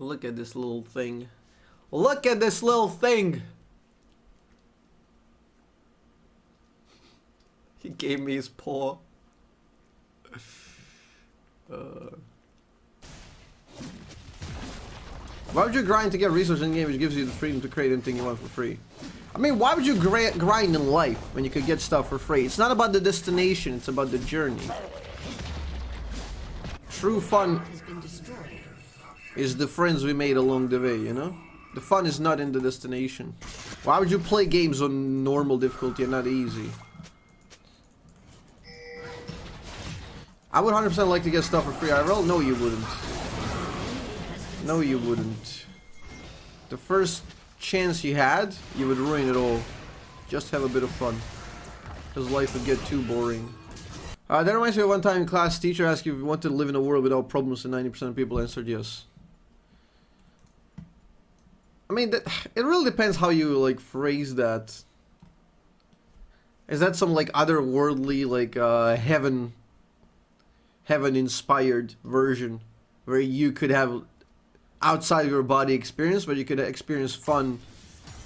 Look at this little thing. Look at this little thing! He gave me his paw. Why would you grind to get resources in the game which gives you the freedom to create anything you want for free? I mean, why would you grind in life when you could get stuff for free? It's not about the destination, it's about the journey. True fun is the friends we made along the way, you know? The fun is not in the destination. Why would you play games on normal difficulty and not easy? I would 100% like to get stuff for free IRL. No, you wouldn't. No, you wouldn't. The first chance you had, you would ruin it all. Just have a bit of fun. Because life would get too boring. That reminds me of one time in class, teacher asked you if you wanted to live in a world without problems, and 90% of people answered yes. I mean, it really depends how you, like, phrase that. Is that some, like, otherworldly, like, heaven-inspired version where you could have outside your body experience, but you could experience fun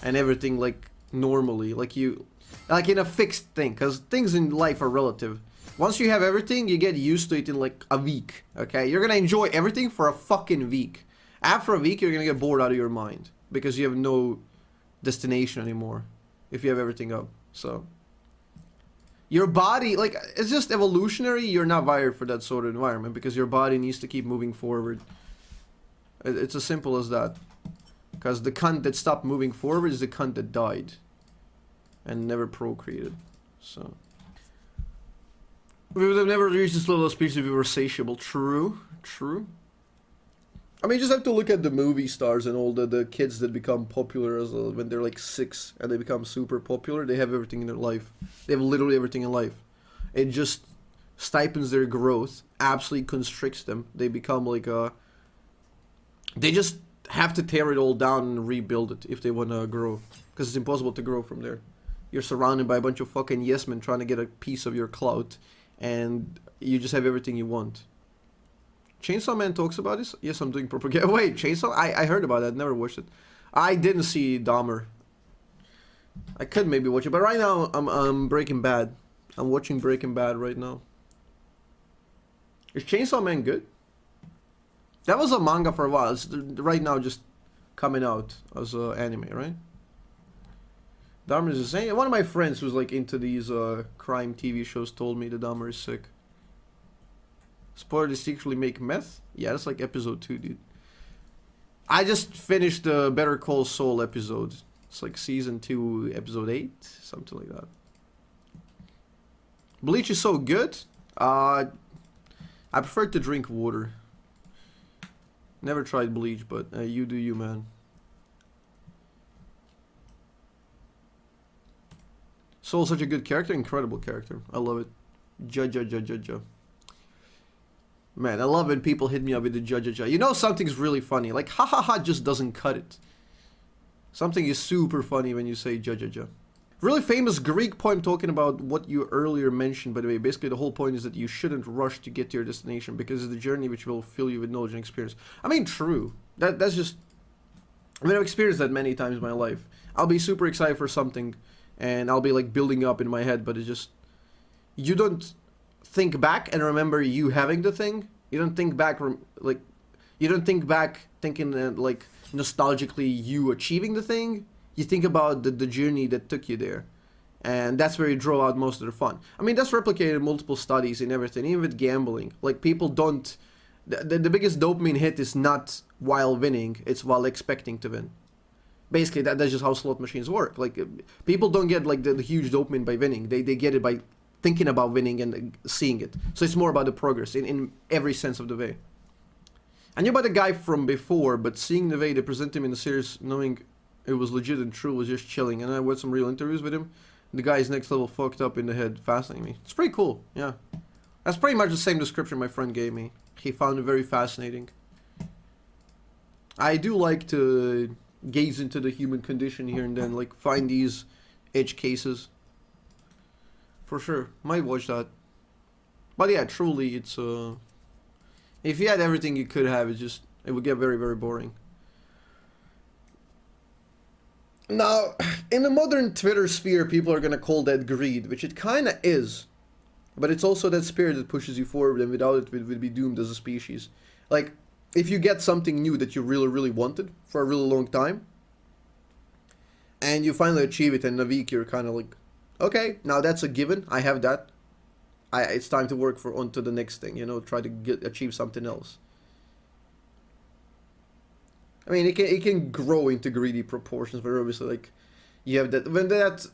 and everything, like, normally, like in a fixed thing, because things in life are relative. Once you have everything, you get used to it in, like, a week, okay? You're gonna enjoy everything for a fucking week. After a week, you're gonna get bored out of your mind, because you have no destination anymore, if you have everything up, so... Your body, like, it's just evolutionary, you're not wired for that sort of environment, because your body needs to keep moving forward. It's as simple as that. Because the cunt that stopped moving forward is the cunt that died. And never procreated. So. We would have never reached this level of speech if we were satiable. True. True. I mean, you just have to look at the movie stars and all the kids that become popular as when they're like 6 and they become super popular. They have everything in their life. They have literally everything in life. It just stipends their growth. Absolutely constricts them. They become like a... They just have to tear it all down and rebuild it if they want to grow. Because it's impossible to grow from there. You're surrounded by a bunch of fucking yes men trying to get a piece of your clout. And you just have everything you want. Chainsaw Man talks about this? Yes, I'm doing propaganda. Wait, Chainsaw? I heard about that. Never watched it. I didn't see Dahmer. I could maybe watch it. But right now, I'm Breaking Bad. I'm watching Breaking Bad right now. Is Chainsaw Man good? That was a manga for a while. It's right now just coming out as an anime, right? Dahmer is insane. One of my friends who's like into these crime TV shows told me that Dahmer is sick. Spoiler, they secretly make meth? Yeah, that's like episode 2, dude. I just finished the Better Call Saul episode. It's like season 2, episode 8, something like that. Bleach is so good. I prefer to drink water. Never tried Bleach, but you do you, man. Saul's such a good character, incredible character. I love it. Ja. Man, I love when people hit me up with the ja. You know something's really funny. Like, ha ha ha just doesn't cut it. Something is super funny when you say ja. Really famous Greek poem talking about what you earlier mentioned, by the way. Basically, the whole point is that you shouldn't rush to get to your destination because it's the journey which will fill you with knowledge and experience. I mean, true. That's just... I mean, I've experienced that many times in my life. I'll be super excited for something, and I'll be, like, building up in my head, but it's just... You don't think back and remember you having the thing. You don't think back, like... You don't think back thinking that, like, nostalgically you achieving the thing. You think about the journey that took you there. And that's where you draw out most of the fun. I mean, that's replicated in multiple studies and everything, even with gambling. Like, people don't... The biggest dopamine hit is not while winning, it's while expecting to win. Basically, that's just how slot machines work. Like, people don't get, like, the huge dopamine by winning. They get it by thinking about winning and seeing it. So it's more about the progress in every sense of the way. I knew about the guy from before, but seeing the way they present him in the series, knowing it was legit and true, was just chilling. And I watched some real interviews with him. The guy's next level fucked up in the head, fascinating me. It's pretty cool, yeah. That's pretty much the same description my friend gave me. He found it very fascinating. I do like to gaze into the human condition here and then, like find these edge cases. For sure, might watch that. But yeah, truly, it's if you had everything you could have, it would get very, very boring. Now, in the modern Twitter sphere, people are gonna call that greed, which it kinda is. But it's also that spirit that pushes you forward, and without it, we'd be doomed as a species. Like, if you get something new that you really, really wanted for a really long time, and you finally achieve it, and in a week you're kind of like, okay, now that's a given, I have that. It's time to work on to the next thing, you know, try to achieve something else. I mean, it can grow into greedy proportions, but obviously, like, you have that, when that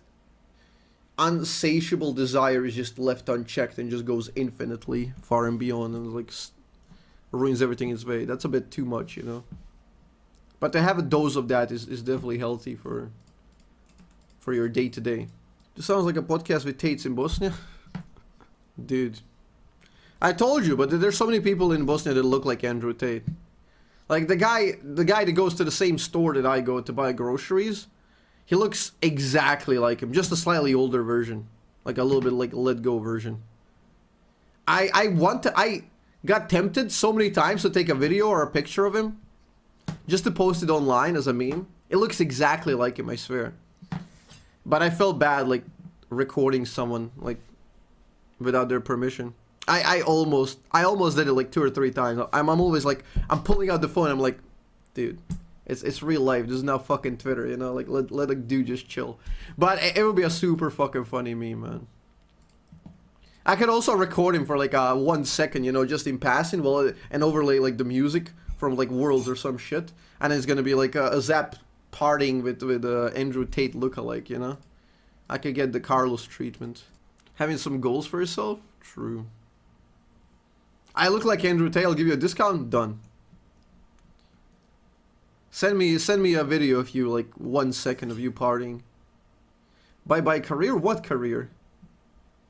unsatiable desire is just left unchecked and just goes infinitely far and beyond and, like, ruins everything in its way, that's a bit too much, you know. But to have a dose of that is definitely healthy for your day-to-day. This sounds like a podcast with Tates in Bosnia. Dude. I told you, but there's so many people in Bosnia that look like Andrew Tate. Like, the guy that goes to the same store that I go to buy groceries, he looks exactly like him, just a slightly older version. Like a little bit like a Let Go version. I got tempted so many times to take a video or a picture of him, just to post it online as a meme. It looks exactly like him, I swear. But I felt bad, like, recording someone, like, without their permission. I almost did it like 2 or 3 times. I'm always like, I'm pulling out the phone, I'm like, dude, it's real life. This is not fucking Twitter, you know? Like, let a dude just chill. But it would be a super fucking funny meme, man. I could also record him for like 1 second, you know, just in passing, and overlay like the music from like Worlds or some shit, and it's gonna be like a Azzapp partying with Andrew Tate lookalike, you know. I could get the Carlos treatment. Having some goals for yourself? True. I look like Andrew Tate, I'll give you a discount? Done. Send me a video of you, like 1 second of you partying. Bye career? What career?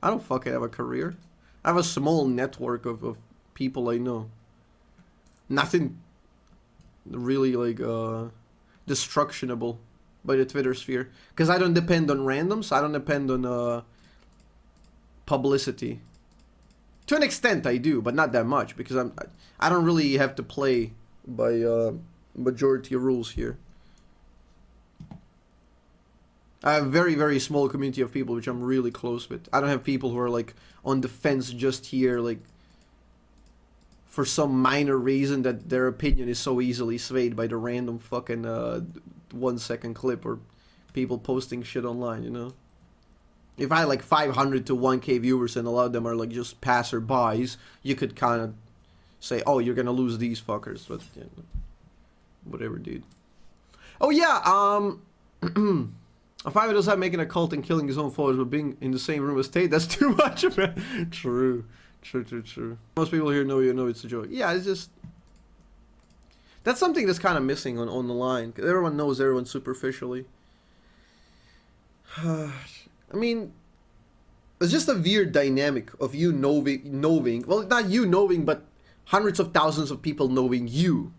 I don't fucking have a career. I have a small network of people I know. Nothing really like destructionable by the Twitter sphere. Because I don't depend on randoms, I don't depend on publicity. To an extent I do, but not that much, because I don't really have to play by majority rules here. I have a very, very small community of people which I'm really close with. I don't have people who are like on the fence just here, like for some minor reason that their opinion is so easily swayed by the random fucking 1 second clip or people posting shit online, you know? If I had like 500 to 1k viewers and a lot of them are like just passerbys, you could kind of say, oh, you're gonna lose these fuckers, but yeah, whatever, dude. Oh yeah, if I was making a cult and killing his own followers but being in the same room as Tate, that's too much, man. True. Most people here know it's a joke. Yeah, it's just... That's something that's kind of missing on the line. Everyone knows everyone superficially. I mean, it's just a weird dynamic of you knowing, well, not you knowing, but hundreds of thousands of people knowing you.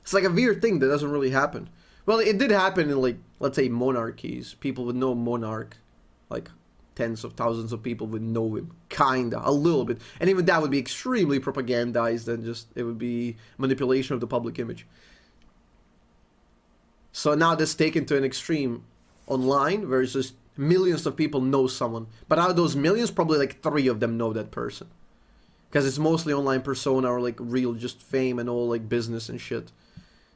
It's like a weird thing that doesn't really happen. Well, it did happen in, like, let's say monarchies. People would know monarch, like tens of thousands of people would know him, kinda, a little bit. And even that would be extremely propagandized and just, it would be manipulation of the public image. So now that's taken to an extreme online, where it's just millions of people know someone. But out of those millions, probably like 3 of them know that person. Because it's mostly online persona or like real just fame and all like business and shit.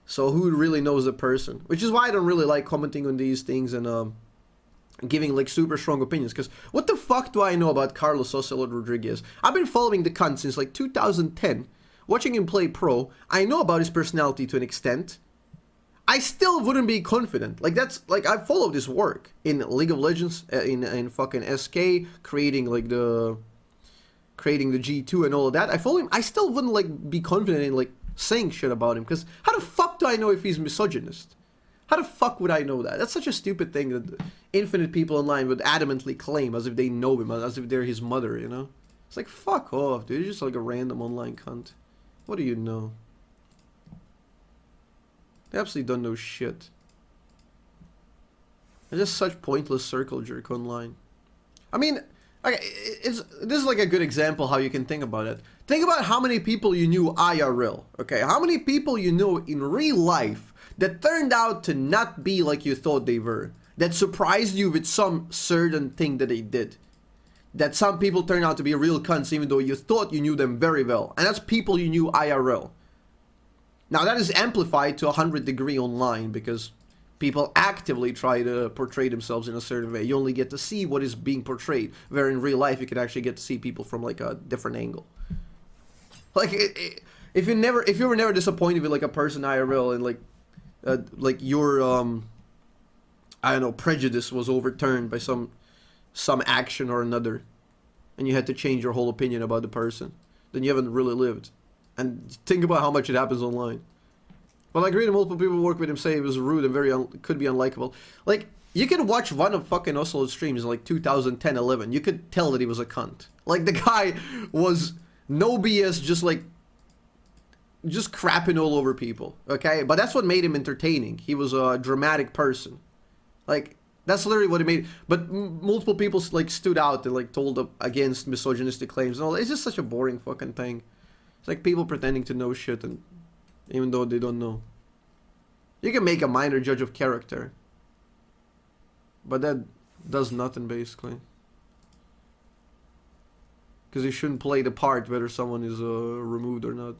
So who really knows the person? Which is why I don't really like commenting on these things and giving like super strong opinions. Because what the fuck do I know about Carlos Ocelote Rodriguez? I've been following the cunt since like 2010. Watching him play pro. I know about his personality to an extent. I still wouldn't be confident. Like that's like I followed his work in League of Legends, in fucking SK, creating the G2 and all of that. I follow him. I still wouldn't like be confident in like saying shit about him, because how the fuck do I know if he's misogynist? How the fuck would I know that? That's such a stupid thing that infinite people online would adamantly claim as if they know him, as if they're his mother, you know? It's like, fuck off, dude. You're just like a random online cunt. What do you know? They absolutely don't know shit. It's just such pointless circle jerk online. I mean, this is like a good example how you can think about it. Think about how many people you knew IRL, okay? How many people you know in real life that turned out to not be like you thought they were, that surprised you with some certain thing that they did. That some people turn out to be real cunts even though you thought you knew them very well. And that's people you knew IRL. Now that is amplified to 100 degree online because people actively try to portray themselves in a certain way. You only get to see what is being portrayed, where in real life you can actually get to see people from like a different angle. Like if you were never disappointed with like a person IRL and like your I don't know, prejudice was overturned by some action or another, and you had to change your whole opinion about the person, then you haven't really lived. And think about how much it happens online. But I agree that multiple people who work with him say it was rude and very could be unlikable. Like, you can watch one of fucking Ocelote's streams in like 2010-11. You could tell that he was a cunt. Like, the guy was no BS, just crapping all over people, okay? But that's what made him entertaining. He was a dramatic person. Like, that's literally what it made. But multiple people like stood out and like told against misogynistic claims and all. It's just such a boring fucking thing. It's like people pretending to know shit, and even though they don't know. You can make a minor judge of character, but that does nothing basically. Because you shouldn't play the part whether someone is removed or not.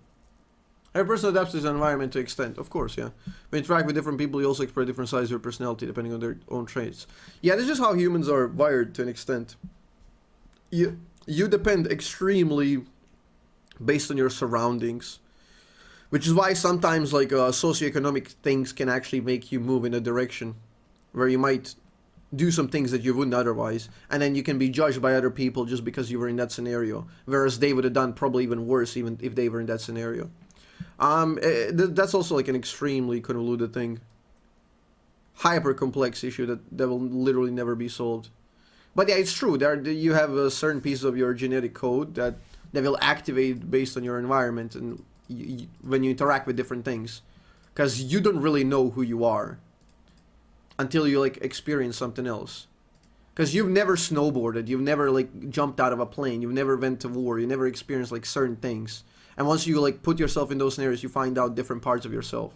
Every person adapts to his environment to extent, of course, yeah. When you interact with different people, you also express different sides of your personality depending on their own traits. Yeah, that's just how humans are wired to an extent. You depend extremely based on your surroundings, which is why sometimes like socioeconomic things can actually make you move in a direction where you might do some things that you wouldn't otherwise, and then you can be judged by other people just because you were in that scenario, whereas they would have done probably even worse even if they were in that scenario. That's also like an extremely convoluted thing, hyper complex issue that will literally never be solved. But yeah, it's true. You have certain pieces of your genetic code that will activate based on your environment and when you interact with different things, because you don't really know who you are until you like experience something else. Because you've never snowboarded, you've never like jumped out of a plane, you've never went to war, you never experienced like certain things. And once you like put yourself in those scenarios, you find out different parts of yourself.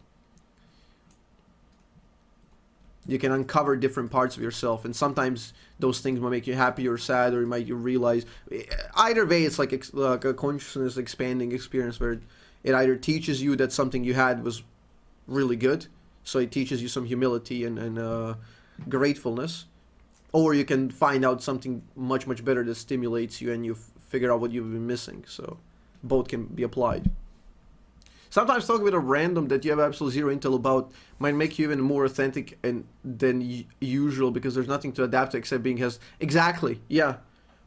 You can uncover different parts of yourself, and sometimes those things might make you happy or sad, or you realize. Either way, it's like a consciousness expanding experience where it either teaches you that something you had was really good, so it teaches you some humility and gratefulness, or you can find out something much better that stimulates you and you figure out what you've been missing. So both can be applied. Sometimes talking with a random that you have absolutely zero intel about might make you even more authentic than usual, because there's nothing to adapt to except being has. Exactly, yeah.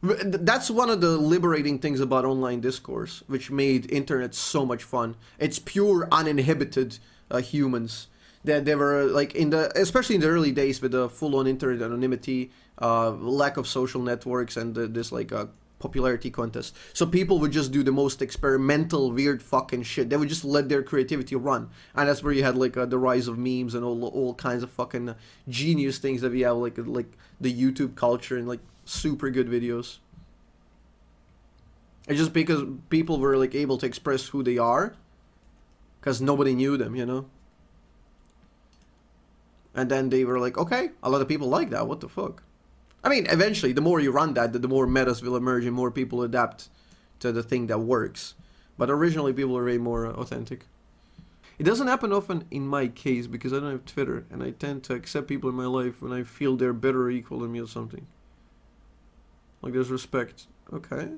That's one of the liberating things about online discourse, which made internet so much fun. It's pure uninhibited humans. That they were like especially in the early days with the full-on internet anonymity, lack of social networks, and this like popularity contest. So people would just do the most experimental, weird fucking shit. They would just let their creativity run, and that's where you had like the rise of memes and all kinds of fucking genius things that we have, like the YouTube culture and like super good videos. It's just because people were like able to express who they are, because nobody knew them, you know. And then they were like, okay, a lot of people like that. What the fuck? I mean, eventually, the more you run that, the more metas will emerge and more people adapt to the thing that works. But originally, people are way more authentic. It doesn't happen often in my case because I don't have Twitter, and I tend to accept people in my life when I feel they're better or equal than me or something. Like there's respect. Okay.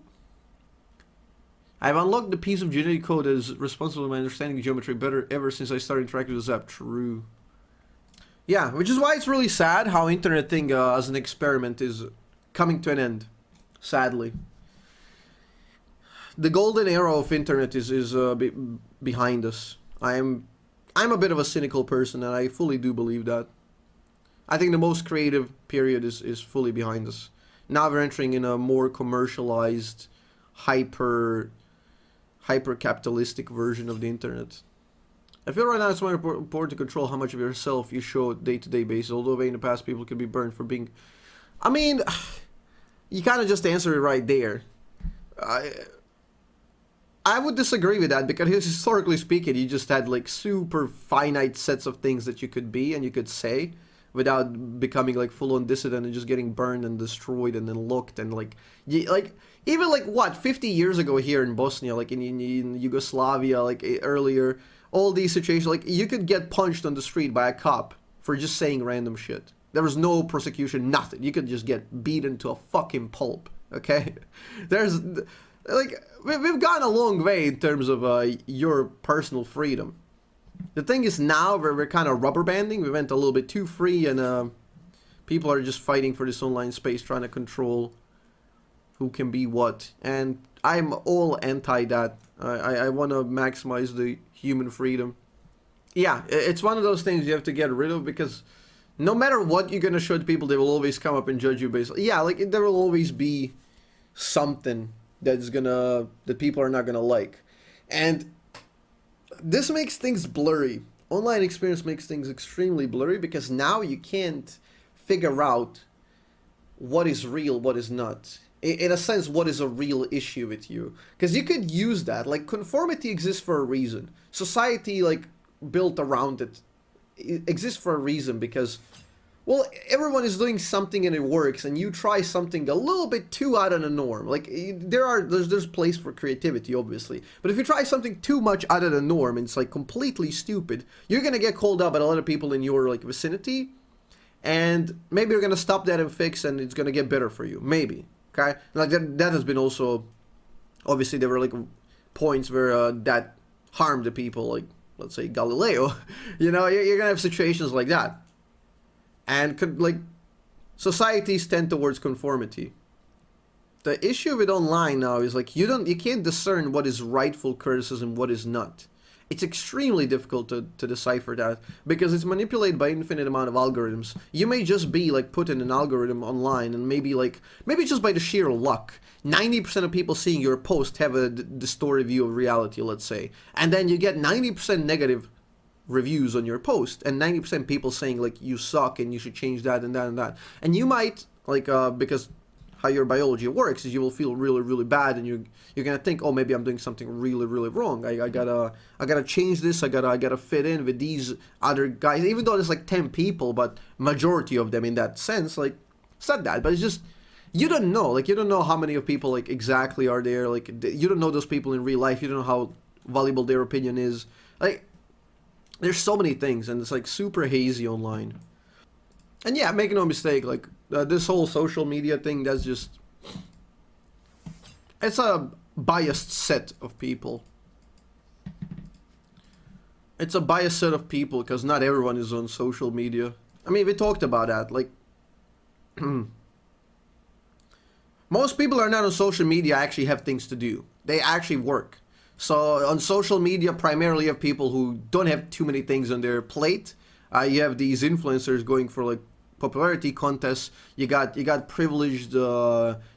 I've unlocked the piece of genetic code that is responsible for my understanding of geometry better ever since I started interacting with Azzapp. True. Yeah, which is why it's really sad how internet thing as an experiment is coming to an end, sadly. The golden era of internet is behind us. I'm a bit of a cynical person, and I fully do believe that. I think the most creative period is fully behind us. Now we're entering in a more commercialized, hyper capitalistic version of the internet. I feel right now it's more important to control how much of yourself you show day-to-day basis, although in the past people could be burned for being... I mean, you kind of just answered it right there. I would disagree with that because historically speaking, you just had like super finite sets of things that you could be and you could say without becoming like full-on dissident and just getting burned and destroyed and then looked and like even like what 50 years ago here in Bosnia, like in Yugoslavia, like earlier, all these situations, like you could get punched on the street by a cop for just saying random shit. There was no prosecution, nothing. You could just get beaten to a fucking pulp. Okay, there's like we've gone a long way in terms of your personal freedom. The thing is now we're kind of rubber banding. We went a little bit too free, and people are just fighting for this online space, trying to control who can be what. And I'm all anti that. I want to maximize the human freedom. Yeah, it's one of those things you have to get rid of because no matter what you're gonna show to people, they will always come up and judge you based. Yeah, like there will always be something that people are not gonna like, and this makes things blurry. Online experience makes things extremely blurry because now you can't figure out what is real, what is not. In a sense, what is a real issue with you? Because you could use that. Like, conformity exists for a reason. Society, like, built around it exists for a reason because, well, everyone is doing something and it works, and you try something a little bit too out of the norm. Like, there's place for creativity, obviously. But if you try something too much out of the norm and it's, like, completely stupid, you're gonna get called up by a lot of people in your, like, vicinity, and maybe you're gonna stop that and fix, and it's gonna get better for you. Maybe. Okay? Like, that has been also... Obviously, there were, like, points where that harmed the people, like, let's say, Galileo. You know, you're gonna have situations like that. And, like, societies tend towards conformity. The issue with online now is, like, you can't discern what is rightful criticism, what is not. It's extremely difficult to decipher that because it's manipulated by infinite amount of algorithms. You may just be like put in an algorithm online and maybe just by the sheer luck, 90% of people seeing your post have a distorted view of reality, let's say. And then you get 90% negative reviews on your post and 90% people saying like you suck and you should change that and that and that. And you might like because how your biology works is you will feel really, really bad and you're gonna think, oh, maybe I'm doing something really, really wrong. I gotta change this. I gotta fit in with these other guys, even though there's like 10 people, but majority of them in that sense, like it's not that, but it's just you don't know. Like you don't know how many of people like exactly are there. Like you don't know those people in real life. You don't know how valuable their opinion is. Like there's so many things, and it's like super hazy online. And yeah, make no mistake, like, this whole social media thing, that's just... It's a biased set of people. It's a biased set of people, because not everyone is on social media. I mean, we talked about that, like... Most people are not on social media actually have things to do. They actually work. So, on social media, primarily you have people who don't have too many things on their plate. You have these influencers going for, like, popularity contests. You got privileged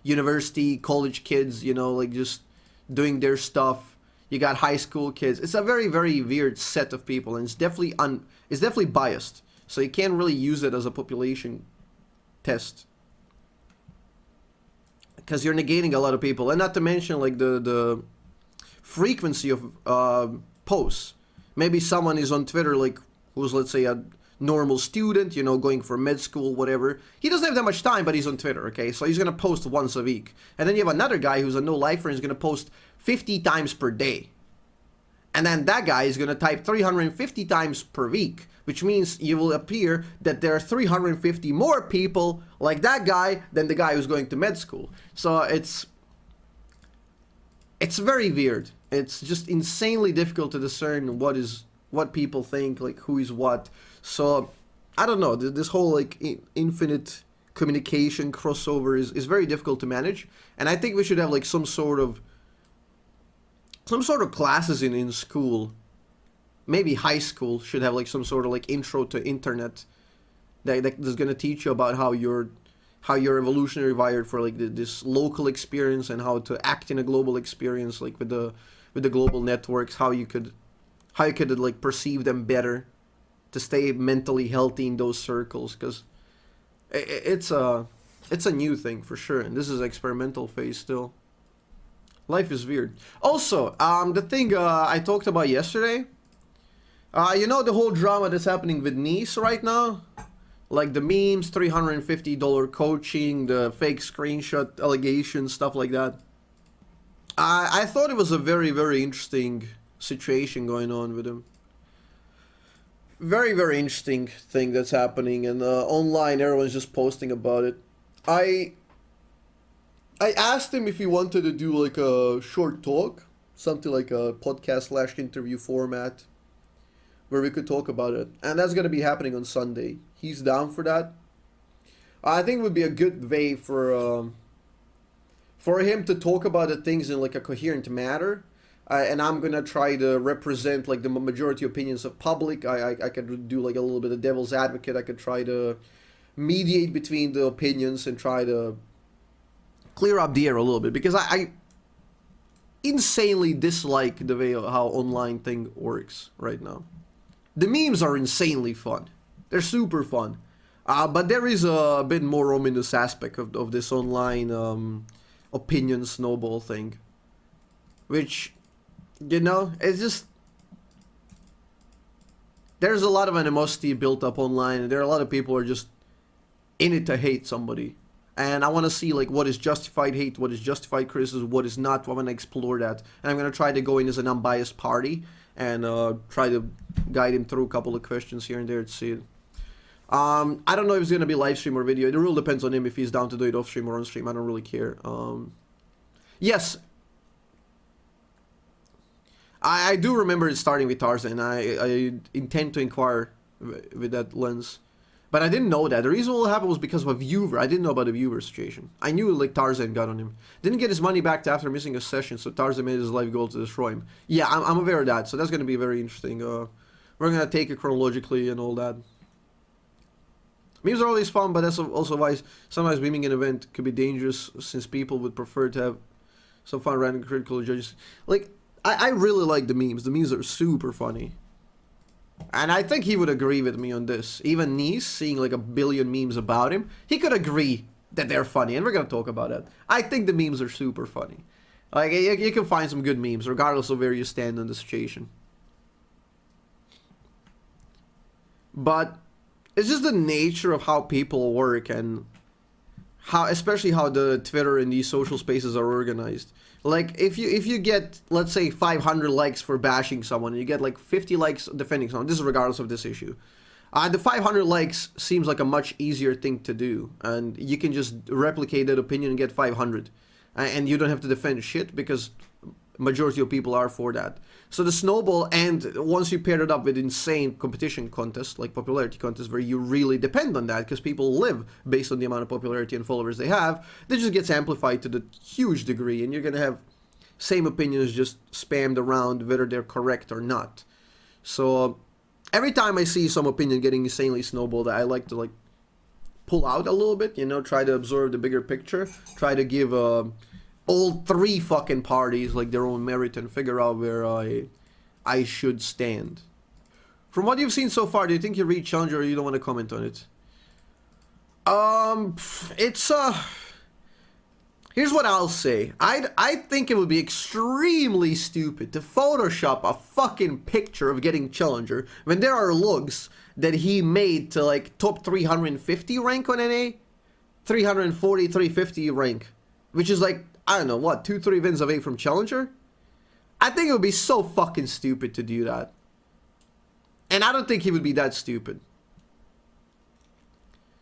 university, college kids, you know, like just doing their stuff. You got high school kids. It's a very, very weird set of people, and it's definitely biased. So you can't really use it as a population test because you're negating a lot of people, and not to mention like the frequency of posts. Maybe someone is on Twitter like who's, let's say, a normal student, you know, going for med school, whatever. He doesn't have that much time, but he's on Twitter, okay? So he's going to post once a week. And then you have another guy who's a no-lifer and is going to post 50 times per day. And then that guy is going to type 350 times per week, which means you will appear that there are 350 more people like that guy than the guy who's going to med school. So it's very weird. It's just insanely difficult to discern what people think, like who is what. So I don't know, this whole like infinite communication crossover is very difficult to manage, and I think we should have like some sort of classes in school. Maybe high school should have like some sort of like intro to internet that is going to teach you about how you're evolutionary wired for like this local experience and how to act in a global experience, like with the global networks, how you could like perceive them better to stay mentally healthy in those circles, because it's a new thing for sure, and this is experimental phase still. Life is weird. Also, the thing I talked about yesterday, you know the whole drama that's happening with Neace right now? Like the memes, $350 coaching, the fake screenshot allegations, stuff like that. I thought it was a very, very interesting situation going on with him. Very, very interesting thing that's happening, and online everyone's just posting about it. I asked him if he wanted to do like a short talk, something like a podcast / interview format, where we could talk about it, and that's gonna be happening on Sunday. He's down for that. I think it would be a good way for him to talk about the things in like a coherent manner. And I'm gonna try to represent like the majority opinions of public. I could do like a little bit of devil's advocate. I could try to mediate between the opinions and try to clear up the air a little bit, because I insanely dislike the way how online thing works right now. The memes are insanely fun. They're super fun. But there is a bit more ominous aspect of this online opinion snowball thing. Which, you know, it's just... There's a lot of animosity built up online, and there are a lot of people who are just in it to hate somebody. And I want to see like what is justified hate, what is justified criticism, what is not. I want to explore that. And I'm going to try to go in as an unbiased party and try to guide him through a couple of questions here and there to see it. I don't know if it's going to be live stream or video. It really depends on him if he's down to do it off stream or on stream. I don't really care. Yes. I do remember it starting with Tarzan. I intend to inquire with that lens. But I didn't know that. The reason what happened was because of a viewer. I didn't know about the viewer situation. I knew like Tarzan got on him. Didn't get his money back after missing a session, so Tarzan made his life goal to destroy him. Yeah, I'm aware of that, so that's going to be very interesting. We're going to take it chronologically and all that. Memes are always fun, but that's also why sometimes memeing an event could be dangerous, since people would prefer to have some fun random critical judges. Like, I really like the memes. The memes are super funny. And I think he would agree with me on this. Even Neace, seeing like a billion memes about him, he could agree that they're funny, and we're gonna talk about that. I think the memes are super funny. Like, you can find some good memes, regardless of where you stand on the situation. But it's just the nature of how people work, and how, especially how the Twitter and these social spaces are organized. Like, if you get, let's say, 500 likes for bashing someone, and you get like 50 likes defending someone, this is regardless of this issue. The 500 likes seems like a much easier thing to do, and you can just replicate that opinion and get 500. And you don't have to defend shit, because majority of people are for that. So the snowball, and once you pair it up with insane competition contests, like popularity contests, where you really depend on that, because people live based on the amount of popularity and followers they have, that just gets amplified to the huge degree, and you're going to have same opinions just spammed around, whether they're correct or not. So every time I see some opinion getting insanely snowballed, I like to like pull out a little bit, you know, try to absorb the bigger picture, try to give all three fucking parties like their own merit and figure out where I should stand. From what you've seen so far, do you think you read Challenger, or you don't want to comment on it? It's here's what I'll say. I think it would be extremely stupid to Photoshop a fucking picture of getting Challenger when there are logs that he made to like top 350 rank on NA, 340, 350 rank, which is like, I don't know, what, 2-3 wins away from Challenger? I think it would be so fucking stupid to do that. And I don't think he would be that stupid.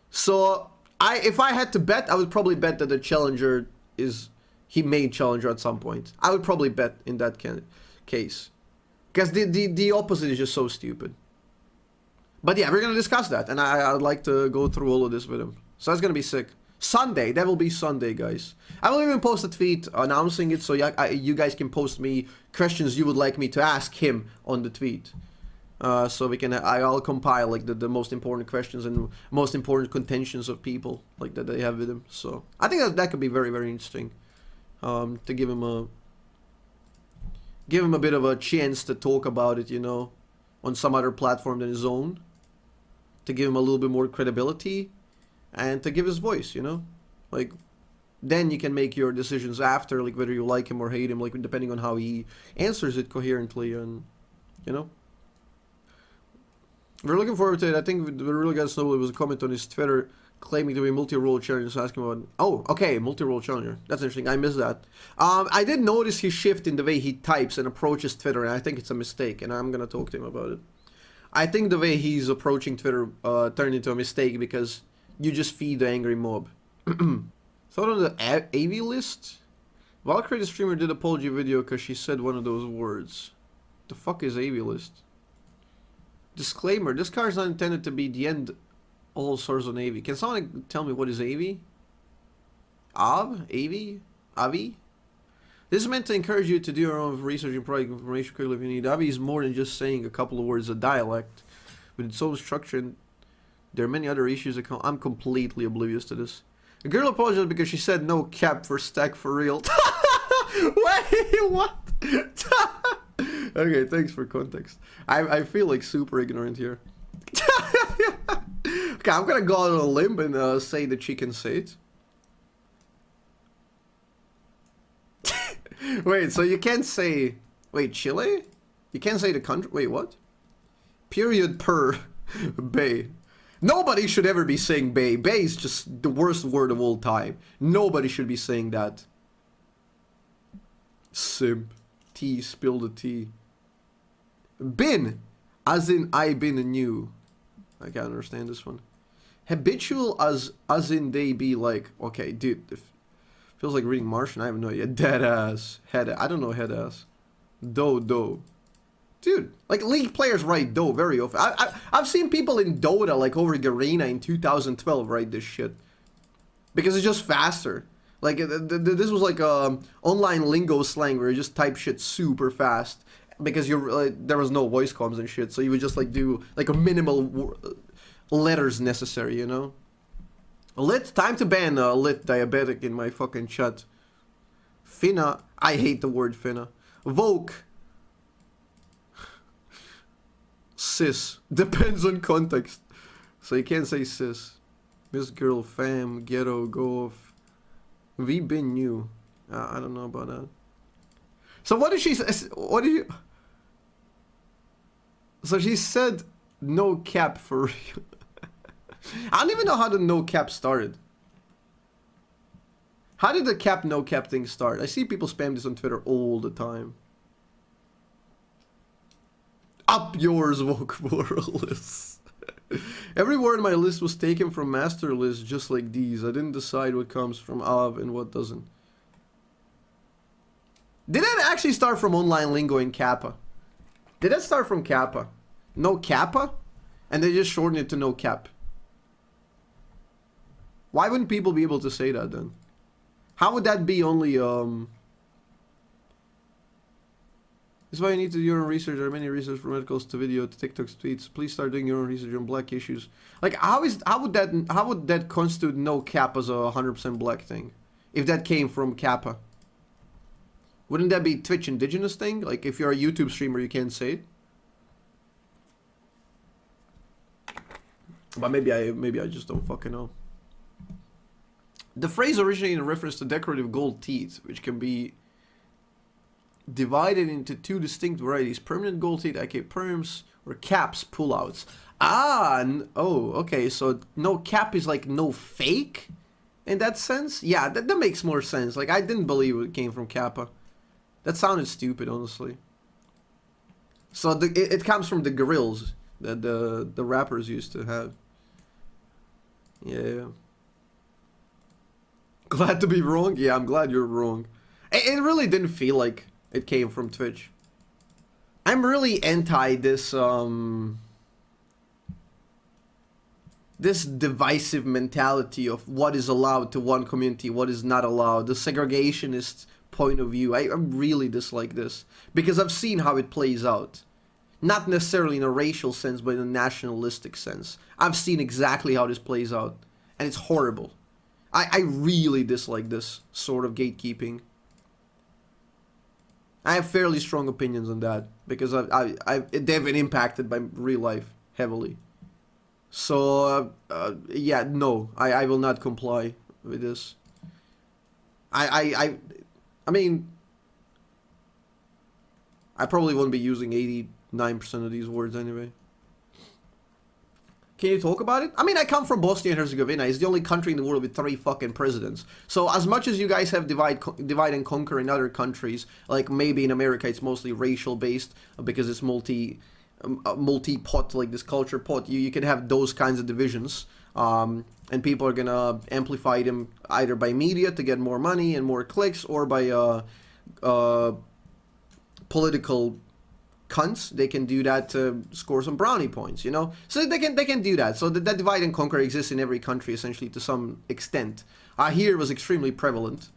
So, if I had to bet, I would probably bet that the Challenger is... He made Challenger at some point. I would probably bet in that case. Because the opposite is just so stupid. But yeah, we're going to discuss that. And I'd like to go through all of this with him. So that's going to be sick. Sunday, that will be Sunday, guys. I will even post a tweet announcing it, so you guys can post me questions you would like me to ask him on the tweet. So we can, I'll compile like the most important questions and most important contentions of people like that they have with him. So I think that could be very, very interesting. To give him a bit of a chance to talk about it, you know, on some other platform than his own. To give him a little bit more credibility. And to give his voice, you know, like, Then you can make your decisions after, like whether you like him or hate him, like depending on how he answers it coherently, and you know. We're looking forward to it. I think what really got snowballed was a comment on his Twitter claiming to be multi-role challenger, so asking about... Oh, okay, multi-role challenger. That's interesting. I missed that. I did notice his shift in the way he types and approaches Twitter, and I think it's a mistake, and I'm gonna talk to him about it. I think the way he's approaching Twitter turned into a mistake because you just feed the angry mob. Thought on the AV list? Valkyrie the streamer did apology video because she said one of those words. The fuck is AV list? Disclaimer, this card is not intended to be the end all source on AV. Can someone tell me what is AV? AV? Avi? This is meant to encourage you to do your own research and product information quickly if you need. Avi is more than just saying a couple of words, a dialect. With its own structure, and there are many other issues that I'm completely oblivious to this. A girl apologized because she said no cap for stack for real. Wait, what? Okay, thanks for context. I feel like super ignorant here. Okay, I'm gonna go out on a limb and say that she can say it. Wait, so you can't say... Wait, Chile? You can't say the country... Wait, what? Period per bay. Nobody should ever be saying bay. Bay is just the worst word of all time. Nobody should be saying that. Simp. Tea, spill the tea. Been. As in I been and you. I can't understand this one. Habitual as in they be like... Okay, dude. Feels like reading Martian. I have no idea. Dead ass. Head. I don't know head ass. Do. Dude, like League players write do very often. I've seen people in Dota, like over Garena in 2012, write this shit. Because it's just faster. Like, this was like online lingo slang where you just type shit super fast. Because you're there was no voice comms and shit, so you would just like do like a minimal letters necessary, you know? Lit, time to ban lit diabetic in my fucking chat. Finna, I hate the word finna. Vogue. Cis. Depends on context. So you can't say cis. Miss girl, fam, ghetto, go off. We been new. I don't know about that. So what did she say? What did you... So she said no cap for real. I don't even know how the no cap started. How did the cap no cap thing start? I see people spam this on Twitter all the time. Up yours, vocabulary. Every word in my list was taken from master lists just like these. I didn't decide what comes from Av and what doesn't. Did that actually start from online lingo in Kappa? Did that start from Kappa? No Kappa? And they just shortened it to no cap. Why wouldn't people be able to say that then? How would that be only, This is why you need to do your own research. There are many research from articles to video to TikToks tweets. Please start doing your own research on black issues. Like, how would that constitute no cap as a 100% black thing? If that came from Kappa. Wouldn't that be Twitch indigenous thing? Like, if you're a YouTube streamer, you can't say it? But maybe I just don't fucking know. The phrase originated in reference to decorative gold teeth, which can be divided into two distinct varieties: permanent gold teeth, aka perms, or caps, pullouts. Oh, okay, so no cap is like no fake in that sense? Yeah, that makes more sense. Like, I didn't believe it came from Kappa. That sounded stupid, honestly. So it comes from the grills that the rappers used to have. Yeah. Glad to be wrong? Yeah, I'm glad you're wrong. It really didn't feel like it came from Twitch. I'm really anti this this divisive mentality of what is allowed to one community, what is not allowed, the segregationist point of view. I really dislike this because I've seen how it plays out. Not necessarily in a racial sense, but in a nationalistic sense. I've seen exactly how this plays out, and it's horrible. I really dislike this sort of gatekeeping. I have fairly strong opinions on that because they've been impacted by real life heavily. So yeah, no, I will not comply with this. I mean, I probably won't be using 89% of these words anyway. Can you talk about it? I mean, I come from Bosnia and Herzegovina. It's the only country in the world with 3 fucking presidents. So as much as you guys have divide and conquer in other countries, like maybe in America it's mostly racial based because it's multi-pot, like this culture pot. You can have those kinds of divisions. And people are gonna amplify them either by media to get more money and more clicks, or by political cunts. They can do that to score some brownie points, you know. So they can do that. So that divide and conquer exists in every country essentially to some extent. Here it was extremely prevalent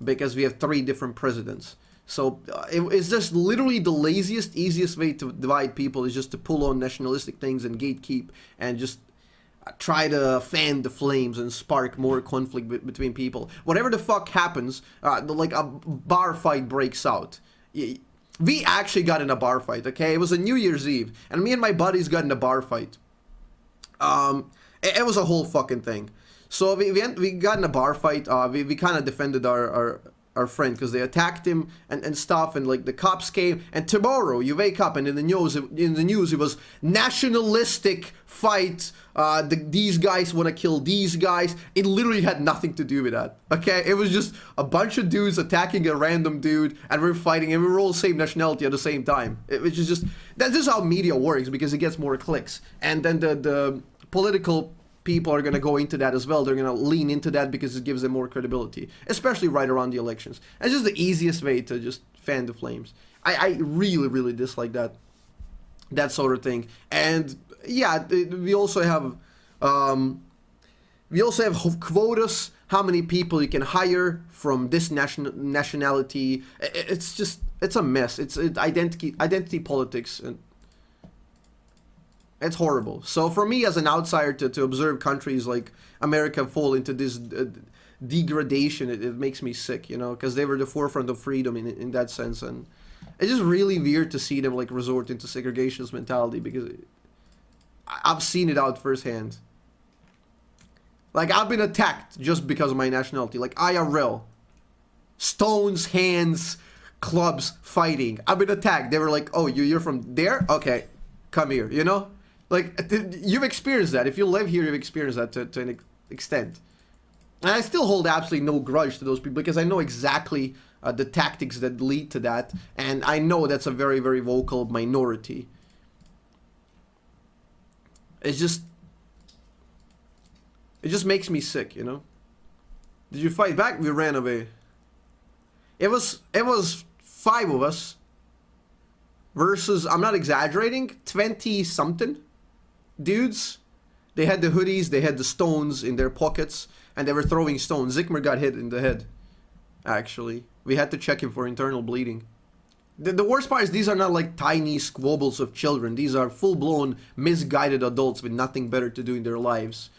because we have 3 different presidents. So it's just literally the laziest, easiest way to divide people is just to pull on nationalistic things and gatekeep and just try to fan the flames and spark more conflict between people. Whatever the fuck happens, like a bar fight breaks out. We actually got in a bar fight, okay? It was a New Year's Eve, and me and my buddies got in a bar fight. It was a whole fucking thing. So we got in a bar fight. We kind of defended our friend because they attacked him and stuff, and like the cops came. And tomorrow you wake up and in the news it was nationalistic fight. These guys want to kill these guys. It literally had nothing to do with that. Okay, it was just a bunch of dudes attacking a random dude, and we're fighting, and we were all the same nationality at the same time. It was just that's just how media works because it gets more clicks, and then the political people are going to go into that as well. They're going to lean into that because it gives them more credibility, especially right around the elections. It's just the easiest way to just fan the flames. I really, really dislike that sort of thing. And yeah, we also have quotas, how many people you can hire from this nationality. It's a mess. It's identity politics, and it's horrible. So for me as an outsider to observe countries like America fall into this degradation, it makes me sick, you know, because they were the forefront of freedom in that sense. And it's just really weird to see them like resort into segregationist mentality because I've seen it out firsthand. Like I've been attacked just because of my nationality, like IRL. Stones, hands, clubs, fighting. I've been attacked. They were like, oh, you're from there? Okay, come here, you know? Like, you've experienced that. If you live here, you've experienced that to an extent. And I still hold absolutely no grudge to those people because I know exactly the tactics that lead to that. And I know that's a very, very vocal minority. It just makes me sick, you know? Did you fight back? We ran away. It was 5 of us versus, I'm not exaggerating, 20-something dudes. They had the hoodies, they had the stones in their pockets, and they were throwing stones. Zikmer got hit in the head, actually. We had to check him for internal bleeding. The worst part is these are not like tiny squabbles of children. These are full-blown, misguided adults with nothing better to do in their lives.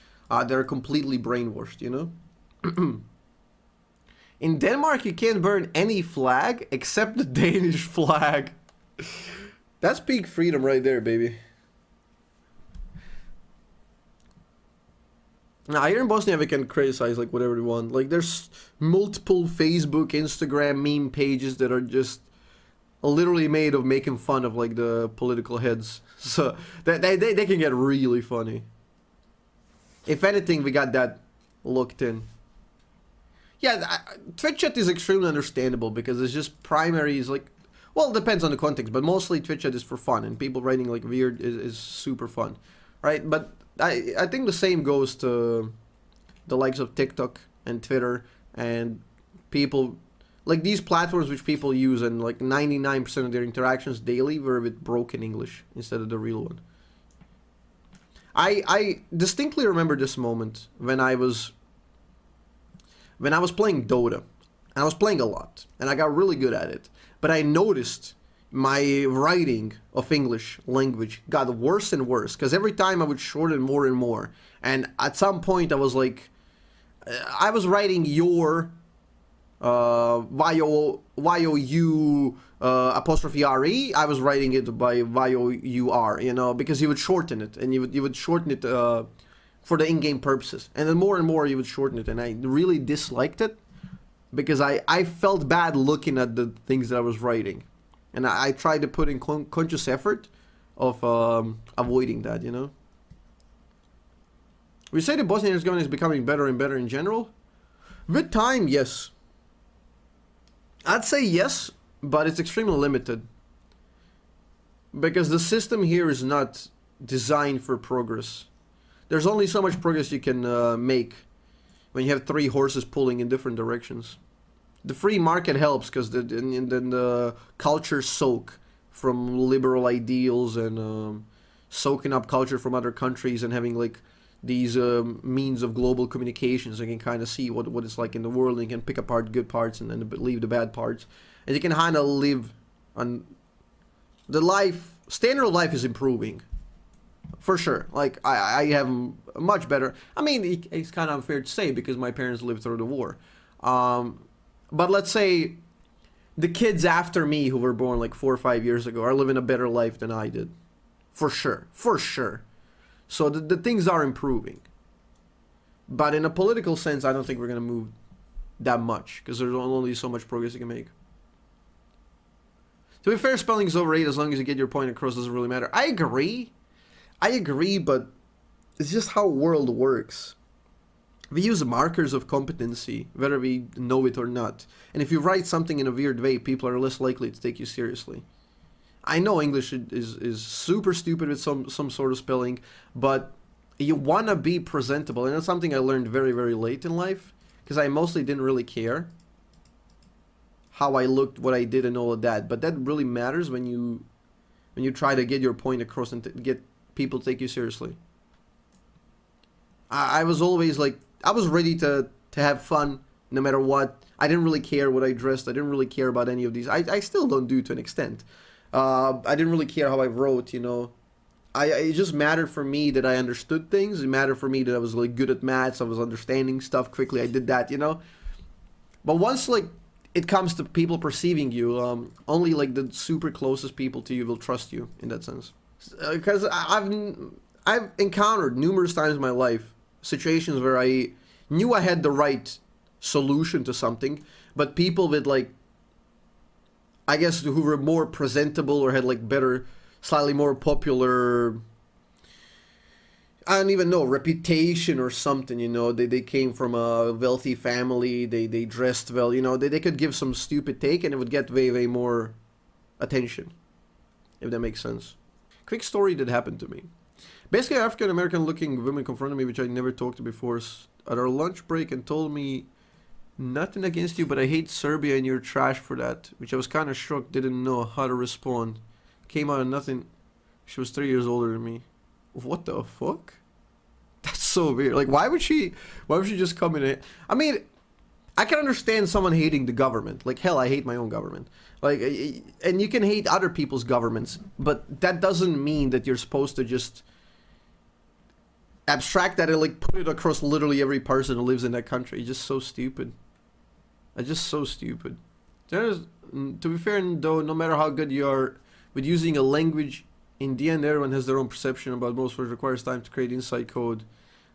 They're completely brainwashed, you know? In Denmark, you can't burn any flag except the Danish flag. That's peak freedom right there, baby. Now, here in Bosnia, we can criticize like whatever we want. Like, there's multiple Facebook, Instagram meme pages that are just literally made of making fun of like the political heads. So they can get really funny. If anything, we got that looked in. Yeah, Twitch chat is extremely understandable because it's just primary is like, well, it depends on the context, but mostly Twitch chat is for fun, and people writing like weird is super fun, right? But I think the same goes to the likes of TikTok and Twitter and people like these platforms which people use, and like 99% of their interactions daily were with broken English instead of the real one. I distinctly remember this moment when I was playing Dota, and I was playing a lot, and I got really good at it. But I noticed my writing of English language got worse and worse, because every time I would shorten more and more. And at some point I was like, I was writing your Y-O-U apostrophe R-E. I was writing it by Y-O-U-R, you know, because you would shorten it, and you would shorten it for the in-game purposes. And then more and more you would shorten it, and I really disliked it. because I felt bad looking at the things that I was writing, and I tried to put in conscious effort of avoiding that, you know. We say the Bosnian Herzegovina is becoming better and better in general. With time, yes. I'd say yes, but it's extremely limited. Because the system here is not designed for progress. There's only so much progress you can make when you have 3 horses pulling in different directions. The free market helps because then the culture soak from liberal ideals and soaking up culture from other countries and having like these means of global communications. You can kind of see what it's like in the world, and you can pick apart good parts and then leave the bad parts. And you can kind of live on the life. Standard of life is improving. For sure. Like, I have much better. I mean, it's kind of unfair to say because my parents lived through the war. But let's say the kids after me who were born like 4 or 5 years ago are living a better life than I did. For sure. For sure. So the things are improving. But in a political sense, I don't think we're going to move that much because there's only so much progress you can make. To be fair, spelling is overrated as long as you get your point across. Doesn't really matter. I agree, but it's just how world works. We use markers of competency, whether we know it or not. And if you write something in a weird way, people are less likely to take you seriously. I know English is super stupid with some sort of spelling, but you want to be presentable. And that's something I learned very, very late in life, because I mostly didn't really care how I looked, what I did, and all of that. But that really matters when you try to get your point across and get people to take you seriously. I was always like, I was ready to have fun no matter what. I didn't really care what I dressed. I didn't really care about any of these. I still don't do to an extent. I didn't really care how I wrote, you know. It just mattered for me that I understood things. It mattered for me that I was like good at maths. I was understanding stuff quickly. I did that, you know. But once like it comes to people perceiving you, only like the super closest people to you will trust you in that sense. Because I've encountered numerous times in my life situations where I knew I had the right solution to something, but people with like, I guess, who were more presentable or had like better, slightly more popular, I don't even know, reputation or something, you know. They came from a wealthy family, they dressed well, you know. They could give some stupid take and it would get way, way more attention, if that makes sense. Quick story that happened to me. Basically, an African-American looking woman confronted me, which I never talked to before, at our lunch break and told me, "Nothing against you, but I hate Serbia and you're trash for that." Which I was kind of shocked, didn't know how to respond. Came out of nothing. She was 3 years older than me. What the fuck? That's so weird. Like, why would she just come in? I mean, I can understand someone hating the government. Like, hell, I hate my own government. Like, and you can hate other people's governments, but that doesn't mean that you're supposed to just abstract that and like put it across literally every person who lives in that country. It's just so stupid. It's just so stupid. To be fair though, no matter how good you are with using a language, in the end everyone has their own perception about most words. Requires time to create inside code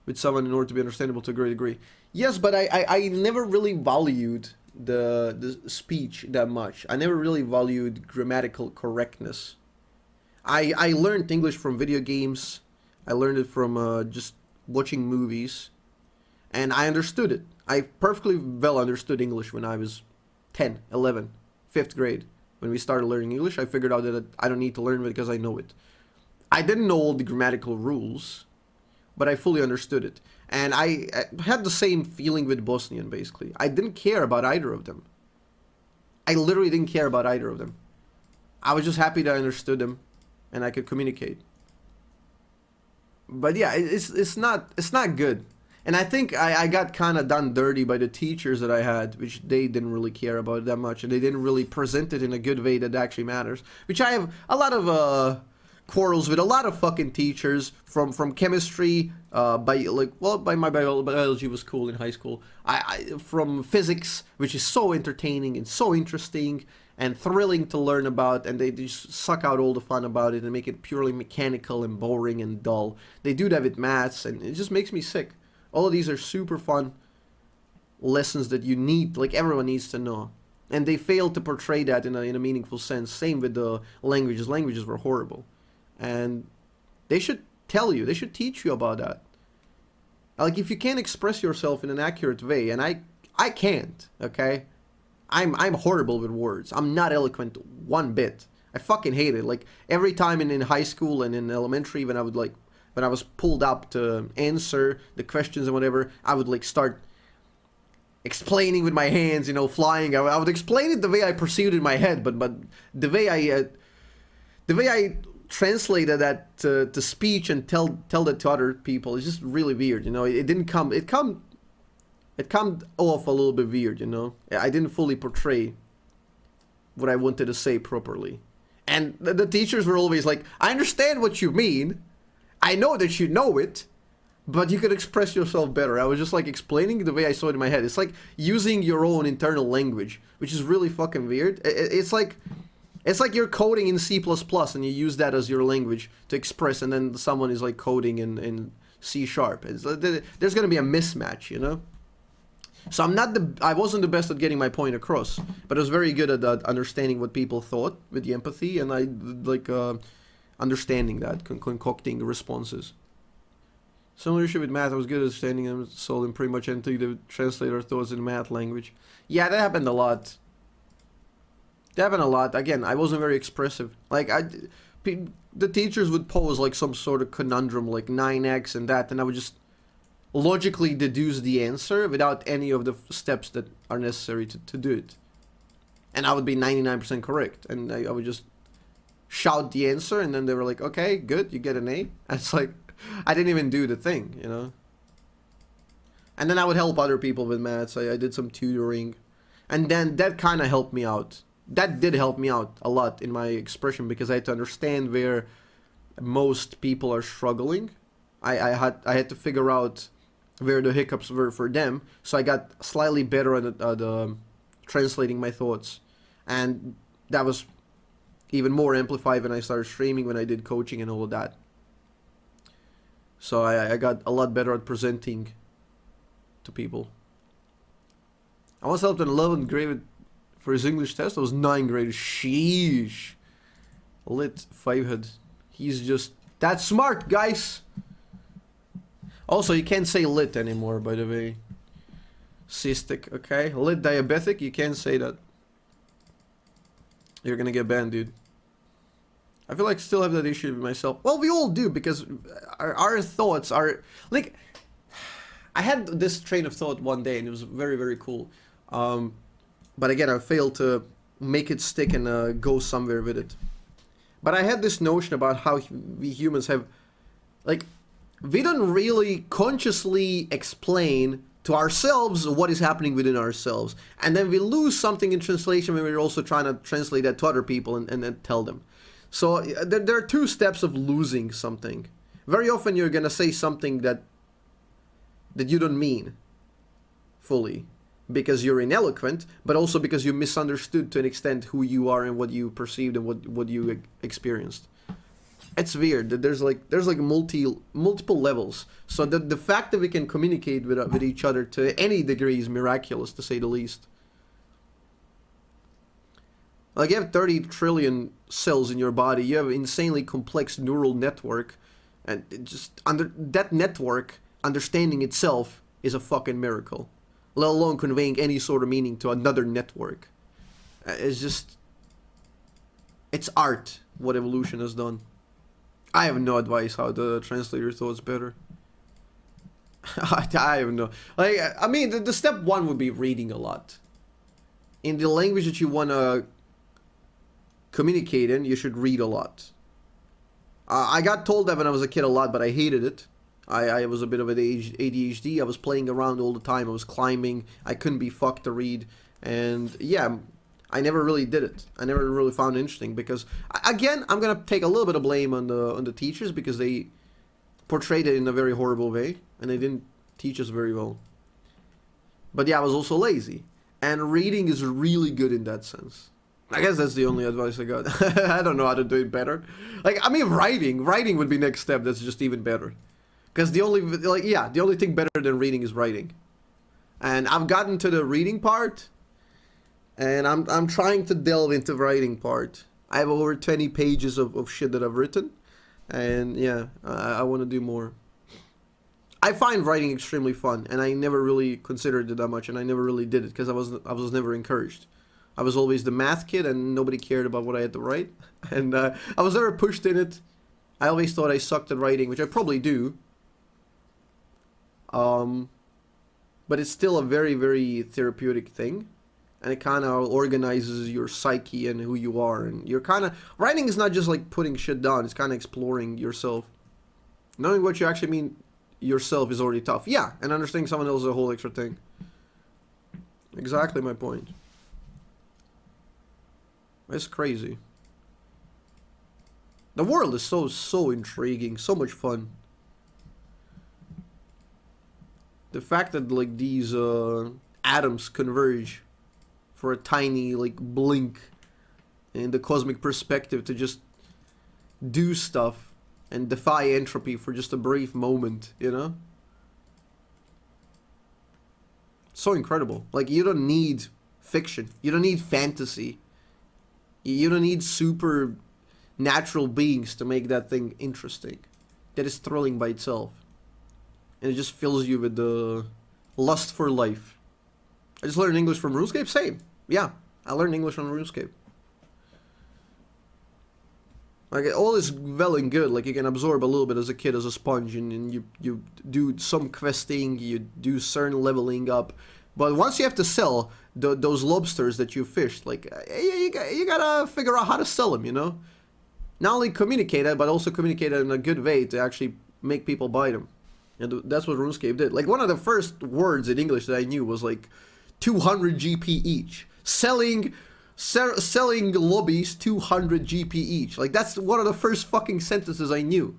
with someone in order to be understandable to a great degree. Yes, but I never really valued the speech that much. I never really valued grammatical correctness. I learned English from video games. I learned it from just watching movies, and I understood it. I perfectly well understood English when I was 10, 11, 5th grade. When we started learning English, I figured out that I don't need to learn it because I know it. I didn't know all the grammatical rules, but I fully understood it. And I had the same feeling with Bosnian, basically. I didn't care about either of them. I literally didn't care about either of them. I was just happy that I understood them and I could communicate. But yeah, it's not good. And I think I got kind of done dirty by the teachers that I had, which they didn't really care about that much, and they didn't really present it in a good way that actually matters. Which I have a lot of quarrels with a lot of fucking teachers from chemistry, by my biology was cool in high school. From physics, which is so entertaining and so interesting and thrilling to learn about, and they just suck out all the fun about it and make it purely mechanical and boring and dull. They do that with maths, and it just makes me sick. All of these are super fun, lessons that you need, like everyone needs to know. And they failed to portray that in a meaningful sense. Same with the languages. Languages were horrible. And they should tell you, they should teach you about that. Like, if you can't express yourself in an accurate way, and I can't, okay? I'm horrible with words. I'm not eloquent one bit. I fucking hate it. Like, every time in high school and in elementary, when I was pulled up to answer the questions and whatever, I would like start explaining with my hands, you know, flying. I would explain it the way I perceived it in my head, but the way I translated that to speech and tell that to other people is just really weird, you know. It come off a little bit weird, you know. I didn't fully portray what I wanted to say properly. And the teachers were always like, I understand what you mean. I know that you know it, but you could express yourself better. I was just like explaining the way I saw it in my head. It's like using your own internal language, which is really fucking weird. It's like you're coding in C++ and you use that as your language to express, and then someone is like coding in C#. There's going to be a mismatch, you know? So I wasn't the best at getting my point across, but I was very good at understanding what people thought with the empathy, and I like understanding that, concocting responses. Similar issue with math, I was good at understanding them, solving pretty much anything to translate our thoughts in math language. Yeah, that happened a lot. Again, I wasn't very expressive. Like, the teachers would pose like some sort of conundrum, like 9x and that, and I would just logically deduce the answer without any of the steps that are necessary to do it. And I would be 99% correct. And I would just shout the answer, and then they were like, okay, good, you get an A. And it's like, I didn't even do the thing, you know. And then I would help other people with maths. I did some tutoring. And then that kind of helped me out. That did help me out a lot in my expression, because I had to understand where most people are struggling. I had to figure out where the hiccups were for them, so I got slightly better at translating my thoughts, and that was even more amplified when I started streaming, when I did coaching and all of that. So I got a lot better at presenting to people. I once helped an 11th grade for his English test. I was 9th grade. Sheesh. Lit 5-head. He's just that smart, guys. Also, you can't say lit anymore, by the way. Cystic, okay? Lit diabetic, you can't say that. You're gonna get banned, dude. I feel like I still have that issue with myself. Well, we all do, because our thoughts are... Like, I had this train of thought one day, and it was very, very cool. But again, I failed to make it stick and go somewhere with it. But I had this notion about how we humans have... Like... We don't really consciously explain to ourselves what is happening within ourselves. And then we lose something in translation when we're also trying to translate that to other people and then tell them. So there are two steps of losing something. Very often you're going to say something that you don't mean fully, because you're ineloquent, but also because you misunderstood to an extent who you are and what you perceived and what you experienced. It's weird that there's like multiple levels. So the fact that we can communicate with each other to any degree is miraculous, to say the least. Like, you have 30 trillion cells in your body. You have an insanely complex neural network, and just under that network, understanding itself is a fucking miracle. Let alone conveying any sort of meaning to another network. It's art what evolution has done. I have no advice how to translate your thoughts better. I have no... Like, I mean, the step one would be reading a lot. In the language that you want to communicate in, you should read a lot. I got told that when I was a kid a lot, but I hated it. I was a bit of an ADHD. I was playing around all the time. I was climbing. I couldn't be fucked to read. And yeah... I never really did it. I never really found it interesting, because, again, I'm gonna take a little bit of blame on the teachers, because they portrayed it in a very horrible way, and they didn't teach us very well. But yeah, I was also lazy, and reading is really good in that sense. I guess that's the only advice I got. I don't know how to do it better. Like, I mean, writing would be next step. That's just even better, because the only thing better than reading is writing. And I've gotten to the reading part, and I'm trying to delve into writing part. I have over 20 pages of shit that I've written, and yeah, I want to do more. I find writing extremely fun, and I never really considered it that much, and I never really did it because I was never encouraged. I was always the math kid, and nobody cared about what I had to write, and I was never pushed in it. I always thought I sucked at writing, which I probably do. Um, but it's still a very, very therapeutic thing, and it kind of organizes your psyche and who you are, and you're kind of writing is not just like putting shit down; it's kind of exploring yourself. Knowing what you actually mean yourself is already tough. Yeah, and understanding someone else is a whole extra thing. Exactly my point. It's crazy. The world is so intriguing, so much fun. The fact that like these atoms converge for a tiny like blink in the cosmic perspective to just do stuff and defy entropy for just a brief moment, you know? So incredible. Like, you don't need fiction. You don't need fantasy. You don't need super natural beings to make that thing interesting. That is thrilling by itself. And it just fills you with the lust for life. I just learned English from RuneScape? Same. Yeah, I learned English from RuneScape. Like, all is well and good. Like, you can absorb a little bit as a kid, as a sponge, and you do some questing, you do certain leveling up. But once you have to sell those lobsters that you fished, like, you gotta figure out how to sell them, you know? Not only communicate it, but also communicate it in a good way to actually make people buy them. And that's what RuneScape did. Like, one of the first words in English that I knew was, like, 200 GP each. Selling lobbies 200 GP each. Like, that's one of the first fucking sentences I knew.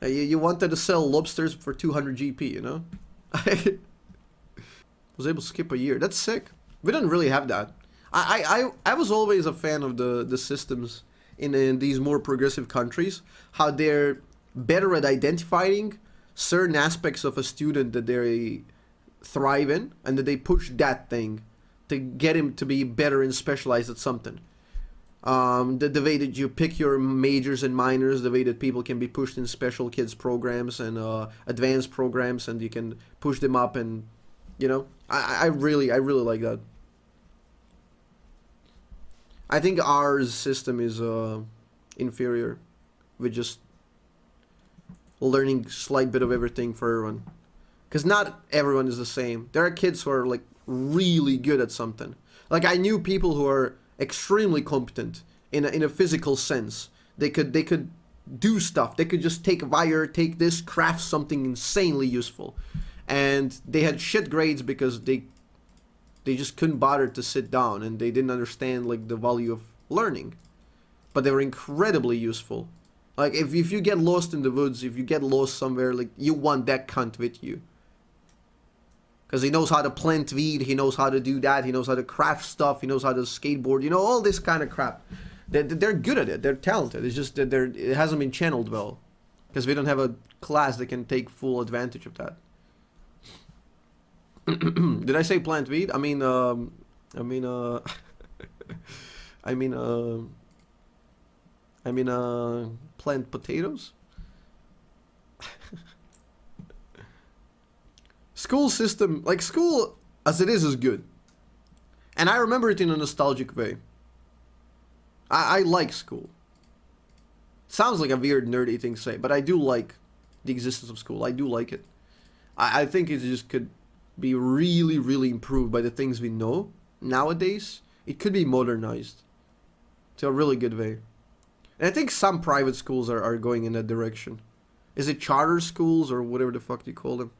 You wanted to sell lobsters for 200 GP, you know? I was able to skip a year. That's sick. We didn't really have that. I was always a fan of the systems in these more progressive countries. How they're better at identifying certain aspects of a student that they thrive in, and that they push that thing to get him to be better and specialized at something. The way that you pick your majors and minors, the way that people can be pushed in special kids programs and advanced programs, and you can push them up, and you know, I really like that. I think our system is inferior with just learning slight bit of everything for everyone. Because not everyone is the same. There are kids who are like really good at something. Like, I knew people who are extremely competent in a physical sense. They could do stuff. They could just take wire, take this, craft something insanely useful. And they had shit grades because they just couldn't bother to sit down, and they didn't understand like the value of learning. But they were incredibly useful. Like, if you get lost in the woods, if you get lost somewhere, like, you want that cunt with you. Because he knows how to plant weed, he knows how to do that, he knows how to craft stuff, he knows how to skateboard, you know, all this kind of crap. They're good at it, they're talented, it's just that it hasn't been channeled well. Because we don't have a class that can take full advantage of that. Did I say plant weed? I mean, I mean, plant potatoes? School system, like, school as it is good. And I remember it in a nostalgic way. I like school. Sounds like a weird nerdy thing to say, but I do like the existence of school. I do like it. I think it just could be really, really improved by the things we know nowadays. It could be modernized to a really good way. And I think some private schools are going in that direction. Is it charter schools or whatever the fuck you call them?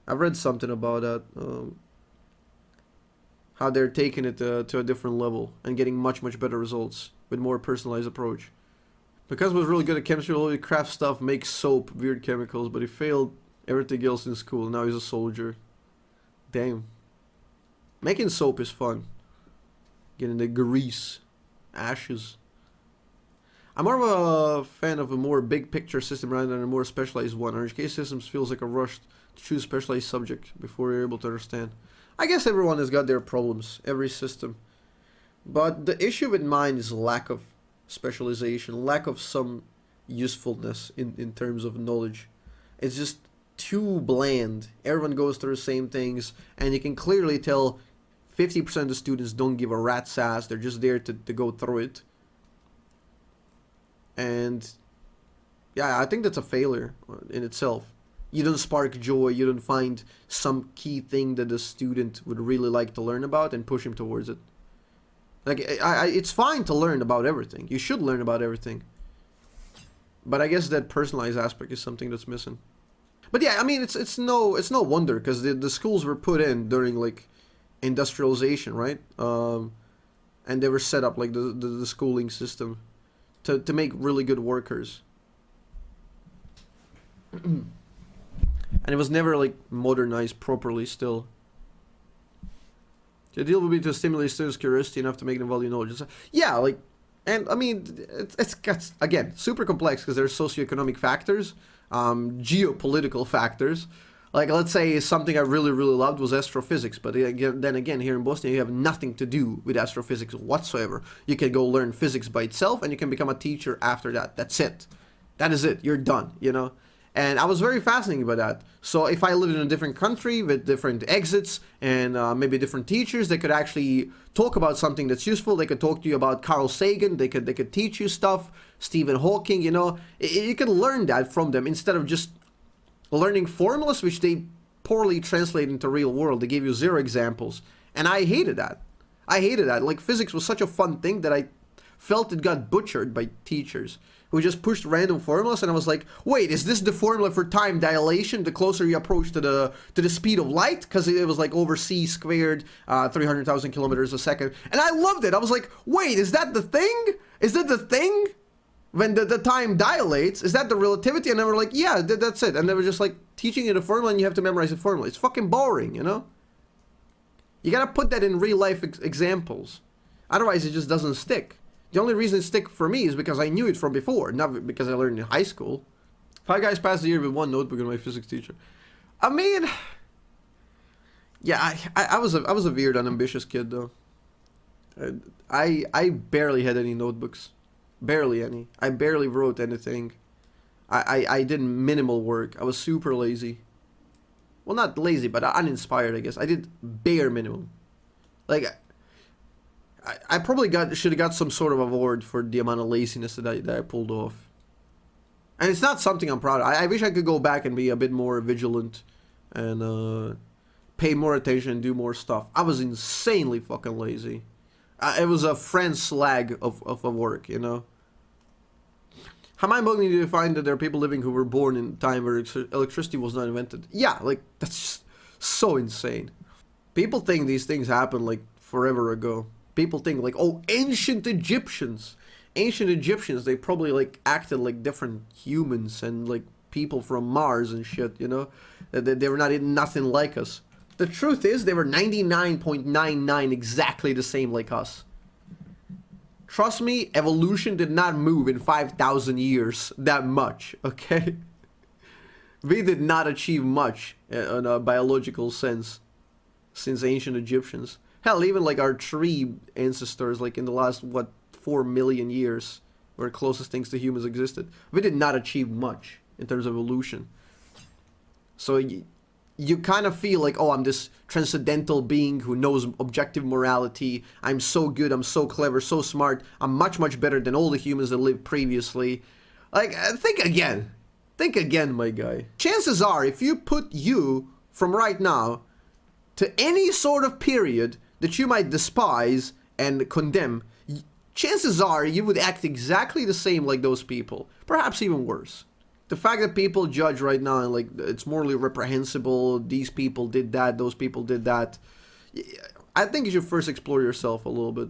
I've read something about that. How they're taking it to a different level and getting much, much better results with more personalized approach. Because was really good at chemistry, all the craft stuff, make soap, weird chemicals, but he failed everything else in school. Now he's a soldier. Damn. Making soap is fun. Getting the grease, ashes. I'm more of a fan of a more big picture system rather than a more specialized one. Our education systems feels like a rush to choose a specialized subject before you're able to understand. I guess everyone has got their problems, every system. But the issue with mine is lack of specialization, lack of some usefulness in terms of knowledge. It's just too bland. Everyone goes through the same things, and you can clearly tell 50% of the students don't give a rat's ass. They're just there to go through it. And yeah, I think that's a failure in itself. You don't spark joy, you don't find some key thing that the student would really like to learn about and push him towards it. Like, it's fine to learn about everything. You should learn about everything. But I guess that personalized aspect is something that's missing. But yeah, I mean, it's no wonder, because the schools were put in during like industrialization, right? And they were set up like the schooling system to make really good workers. And it was never like modernized properly still. The deal would be to stimulate students' curiosity enough to make them value knowledge. Yeah, like, and I mean, it's again super complex because there's socioeconomic factors, geopolitical factors. Like, let's say something I really loved was astrophysics, but then again, here in Bosnia, you have nothing to do with astrophysics whatsoever. You can go learn physics by itself, and you can become a teacher after that. That's it. That is it. You're done. You know. And I was very fascinated by that. So if I lived in a different country with different exits and maybe different teachers, they could actually talk about something that's useful. They could talk to you about Carl Sagan. They could teach you stuff. Stephen Hawking, you know. You can learn that from them instead of just learning formulas, which they poorly translate into real world. They gave you 0 examples. And I hated that. I hated that. Like, physics was such a fun thing that I felt it got butchered by teachers who just pushed random formulas, and I was like, wait, is this the formula for time dilation the closer you approach to the speed of light? Because it was like over c squared, 300,000 kilometers a second. And I loved it. I was like, wait, is that the thing? Is that the thing? When the time dilates, is that the relativity? And they were like, yeah, that's it. And they were just like teaching you the formula, and you have to memorize the formula. It's fucking boring, you know? You gotta put that in real life examples. Otherwise, it just doesn't stick. The only reason it stick for me is because I knew it from before, not because I learned in high school. 5 guys passed the year with 1 notebook and my physics teacher. I mean, yeah, I was a weird, unambitious kid though. I barely had any notebooks, barely any. I barely wrote anything. I did minimal work. I was super lazy. Well, not lazy, but uninspired, I guess. I did bare minimum. Like, I probably should have got some sort of award for the amount of laziness that I pulled off. And it's not something I'm proud of. I wish I could go back and be a bit more vigilant and pay more attention and do more stuff. I was insanely fucking lazy. It was a French slag of a work, you know. How mind-boggling do you find that there are people living who were born in a time where electricity was not invented? Yeah, like, that's just so insane. People think these things happened like forever ago. People think like, oh, ancient Egyptians. Ancient Egyptians, they probably like acted like different humans and like people from Mars and shit, you know? They were nothing like us. The truth is, they were 99.99 exactly the same like us. Trust me, evolution did not move in 5,000 years that much, okay? We did not achieve much in a biological sense since ancient Egyptians. Hell, even like our tree ancestors, like in the last, 4 million years, were closest things to humans existed. We did not achieve much in terms of evolution. So you kind of feel like, oh, I'm this transcendental being who knows objective morality. I'm so good, I'm so clever, so smart. I'm much better than all the humans that lived previously. Like, think again. Think again, my guy. Chances are, if you put you from right now to any sort of period that you might despise and condemn, chances are you would act exactly the same like those people. Perhaps even worse. The fact that people judge right now and like it's morally reprehensible, these people did that, those people did that, I think you should first explore yourself a little bit.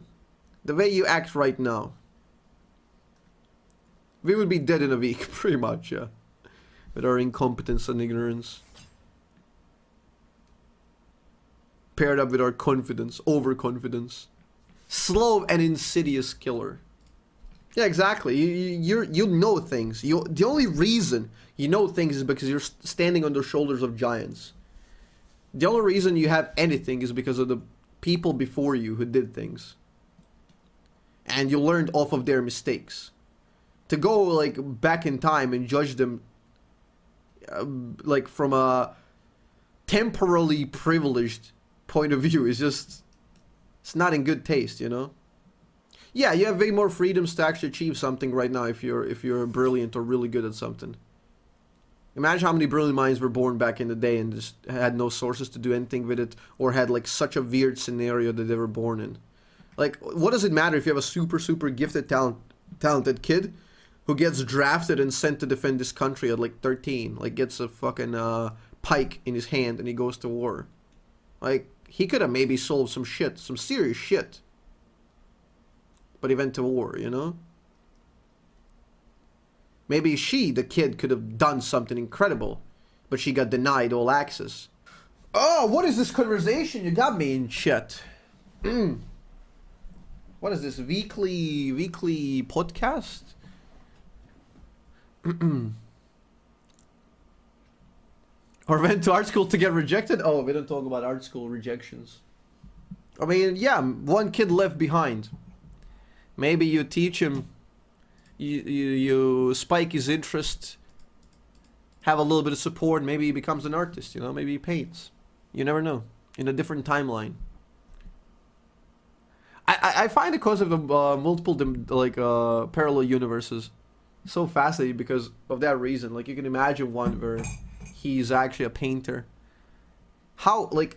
The way you act right now. We would be dead in a week, pretty much, yeah. With our incompetence and ignorance. Paired up with our confidence, overconfidence. Slow and insidious killer. Yeah, exactly. You know things. The only reason you know things is because you're standing on the shoulders of giants. The only reason you have anything is because of the people before you who did things, and you learned off of their mistakes. To go like back in time and judge them, like from a temporally privileged point of view, is just, it's not in good taste, you know. Yeah, you have way more freedoms to actually achieve something right now if you're brilliant or really good at something. Imagine how many brilliant minds were born back in the day and just had no sources to do anything with it, or had like such a weird scenario that they were born in. Like, what does it matter if you have a super gifted talented kid who gets drafted and sent to defend this country at like 13, like gets a fucking pike in his hand and he goes to war? Like, he could have maybe solved some shit, some serious shit, but he went to war, you know? Maybe she, the kid, could have done something incredible, but she got denied all access. Oh, what is this conversation? You got me in shit. What is this, weekly podcast? Or went to art school to get rejected? Oh, we don't talk about art school rejections. I mean, yeah, one kid left behind. Maybe you teach him, you spike his interest, have a little bit of support, maybe he becomes an artist, you know, maybe he paints. You never know. In a different timeline. I find the concept of multiple parallel universes so fascinating because of that reason. Like, you can imagine one where he's actually a painter. How, like,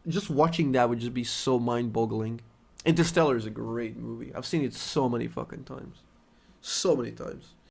just watching that would just be so mind-boggling. Interstellar is a great movie. I've seen it so many fucking times. So many times.